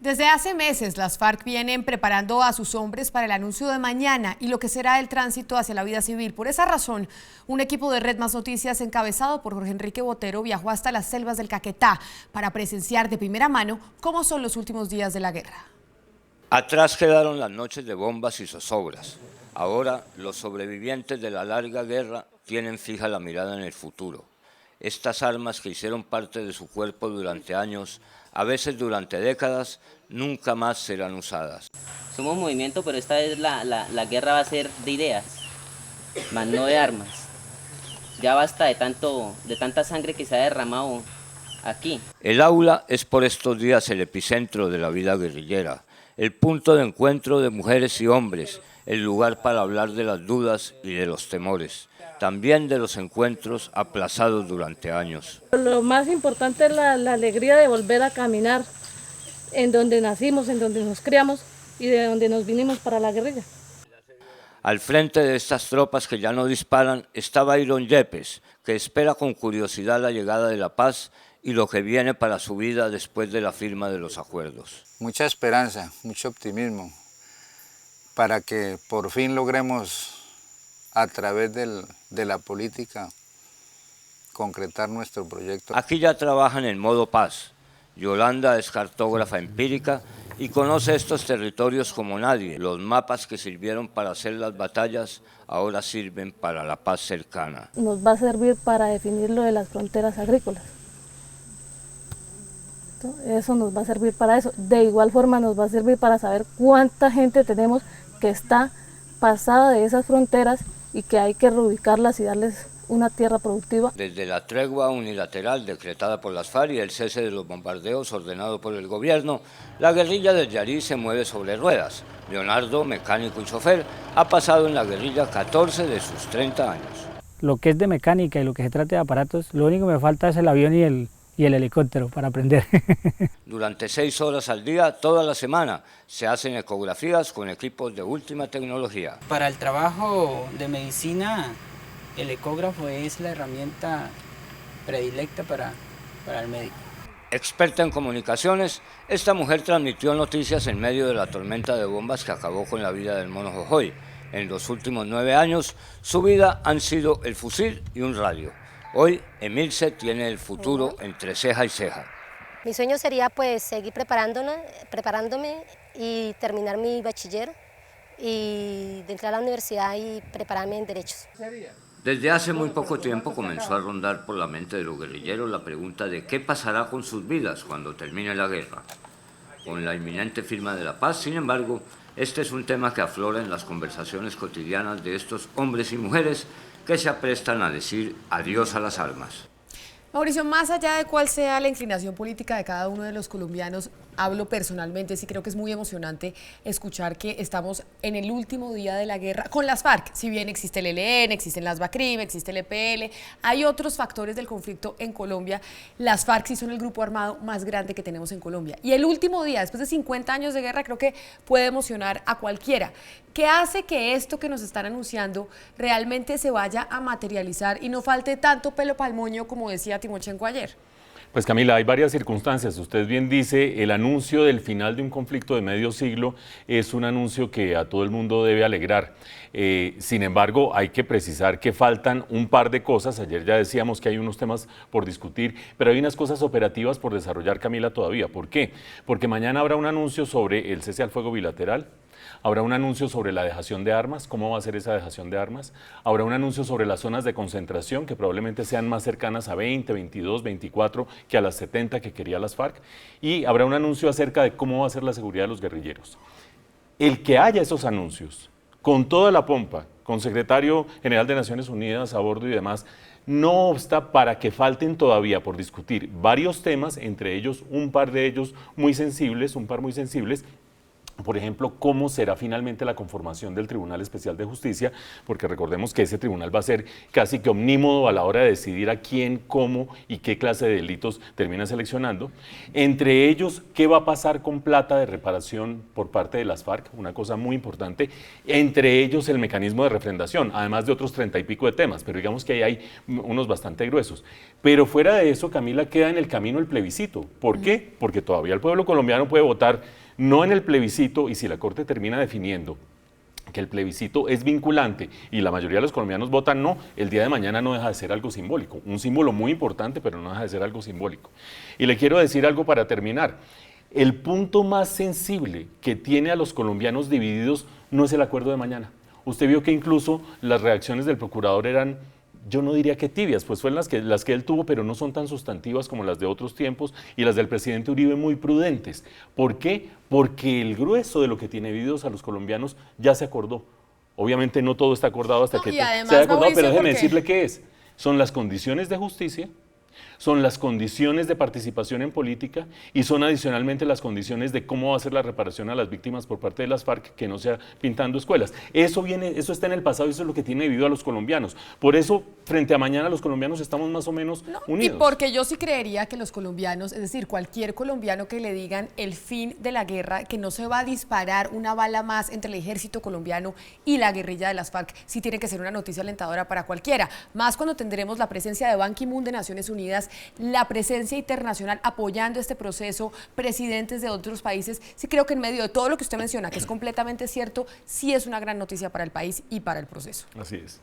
Desde hace meses, las FARC vienen preparando a sus hombres para el anuncio de mañana y lo que será el tránsito hacia la vida civil. Por esa razón, un equipo de Red Más Noticias, encabezado por Jorge Enrique Botero, viajó hasta las selvas del Caquetá para presenciar de primera mano cómo son los últimos días de la guerra. Atrás quedaron las noches de bombas y zozobras. Ahora, los sobrevivientes de la larga guerra tienen fija la mirada en el futuro. Estas armas que hicieron parte de su cuerpo durante años, a veces durante décadas, nunca más serán usadas. Somos movimiento, pero esta vez la guerra va a ser de ideas, más no de armas. Ya basta de tanta sangre que se ha derramado aquí. El aula es por estos días el epicentro de la vida guerrillera, el punto de encuentro de mujeres y hombres, el lugar para hablar de las dudas y de los temores, también de los encuentros aplazados durante años. Lo más importante es la alegría de volver a caminar en donde nacimos, en donde nos criamos y de donde nos vinimos para la guerrilla. Al frente de estas tropas que ya no disparan está Byron Yepes, que espera con curiosidad la llegada de la paz y lo que viene para su vida después de la firma de los acuerdos. Mucha esperanza, mucho optimismo, para que por fin logremos a través de la política concretar nuestro proyecto. Aquí ya trabajan en modo paz. Yolanda es cartógrafa empírica y conoce estos territorios como nadie. Los mapas que sirvieron para hacer las batallas ahora sirven para la paz cercana. Nos va a servir para definir lo de las fronteras agrícolas. Eso nos va a servir para eso. De igual forma nos va a servir para saber cuánta gente tenemos que está pasada de esas fronteras y que hay que reubicarlas y darles una tierra productiva. Desde la tregua unilateral decretada por las FARC y el cese de los bombardeos ordenado por el gobierno, la guerrilla del Yarí se mueve sobre ruedas. Leonardo, mecánico y chofer, ha pasado en la guerrilla 14 de sus 30 años. Lo que es de mecánica y lo que se trata de aparatos, lo único que me falta es el avión y el helicóptero para aprender. Durante 6 horas al día, toda la semana, se hacen ecografías con equipos de última tecnología. Para el trabajo de medicina, el ecógrafo es la herramienta predilecta para el médico. Experta en comunicaciones, esta mujer transmitió noticias en medio de la tormenta de bombas que acabó con la vida del mono Jojoy. En los últimos 9 años, su vida han sido el fusil y un radio. Hoy, Emilce tiene el futuro entre ceja y ceja. Mi sueño sería pues seguir preparándome y terminar mi bachiller y de entrar a la universidad y prepararme en derechos. Desde hace muy poco tiempo comenzó a rondar por la mente de los guerrilleros la pregunta de qué pasará con sus vidas cuando termine la guerra. Con la inminente firma de la paz, sin embargo, este es un tema que aflora en las conversaciones cotidianas de estos hombres y mujeres que se aprestan a decir adiós a las armas. Mauricio, más allá de cuál sea la inclinación política de cada uno de los colombianos, hablo personalmente, sí creo que es muy emocionante escuchar que estamos en el último día de la guerra con las FARC. Si bien existe el ELN, existen las BACRIM, existe el EPL, hay otros factores del conflicto en Colombia. Las FARC sí son el grupo armado más grande que tenemos en Colombia. Y el último día, después de 50 años de guerra, creo que puede emocionar a cualquiera. ¿Qué hace que esto que nos están anunciando realmente se vaya a materializar y no falte tanto pelo pa'l moño como decía Timochenko ayer? Pues Camila, hay varias circunstancias. Usted bien dice, el anuncio del final de un conflicto de medio siglo es un anuncio que a todo el mundo debe alegrar. Sin embargo, hay que precisar que faltan un par de cosas. Ayer ya decíamos que hay unos temas por discutir, pero hay unas cosas operativas por desarrollar, Camila, todavía. ¿Por qué? Porque mañana habrá un anuncio sobre el cese al fuego bilateral. Habrá un anuncio sobre la dejación de armas, cómo va a ser esa dejación de armas. Habrá un anuncio sobre las zonas de concentración, que probablemente sean más cercanas a 20, 22, 24 que a las 70 que quería las FARC. Y habrá un anuncio acerca de cómo va a ser la seguridad de los guerrilleros. El que haya esos anuncios, con toda la pompa, con secretario general de Naciones Unidas a bordo y demás, no obsta para que falten todavía por discutir varios temas, entre ellos un par de ellos muy sensibles, un par muy sensibles, por ejemplo, cómo será finalmente la conformación del Tribunal Especial de Justicia, porque recordemos que ese tribunal va a ser casi que omnímodo a la hora de decidir a quién, cómo y qué clase de delitos termina seleccionando. Entre ellos, qué va a pasar con plata de reparación por parte de las FARC, una cosa muy importante. Entre ellos, el mecanismo de refrendación, además de otros 30 y pico de temas, pero digamos que ahí hay unos bastante gruesos. Pero fuera de eso, Camila, queda en el camino el plebiscito. ¿Por qué? Porque todavía el pueblo colombiano puede votar no en el plebiscito, y si la Corte termina definiendo que el plebiscito es vinculante y la mayoría de los colombianos votan no, el día de mañana no deja de ser algo simbólico, un símbolo muy importante, pero no deja de ser algo simbólico. Y le quiero decir algo para terminar. El punto más sensible que tiene a los colombianos divididos no es el acuerdo de mañana. Usted vio que incluso las reacciones del procurador eran, yo no diría que tibias, pues fueron las que él tuvo, pero no son tan sustantivas como las de otros tiempos, y las del presidente Uribe muy prudentes. ¿Por qué? Porque el grueso de lo que tiene divididos a los colombianos ya se acordó. Obviamente no todo está acordado hasta que se haya acordado, Mauricio, pero déjeme decirle qué es. Son las condiciones de justicia, son las condiciones de participación en política y son adicionalmente las condiciones de cómo va a ser la reparación a las víctimas por parte de las FARC, que no sea pintando escuelas. Eso está en el pasado y eso es lo que tiene dividido a los colombianos. Por eso, frente a mañana, los colombianos estamos más o menos unidos. Y porque yo sí creería que los colombianos, es decir, cualquier colombiano que le digan el fin de la guerra, que no se va a disparar una bala más entre el ejército colombiano y la guerrilla de las FARC, sí tiene que ser una noticia alentadora para cualquiera. Más cuando tendremos la presencia de Ban Ki-moon de Naciones Unidas, la presencia internacional apoyando este proceso, presidentes de otros países. Sí creo que en medio de todo lo que usted menciona, que es completamente cierto, sí es una gran noticia para el país y para el proceso. Así es.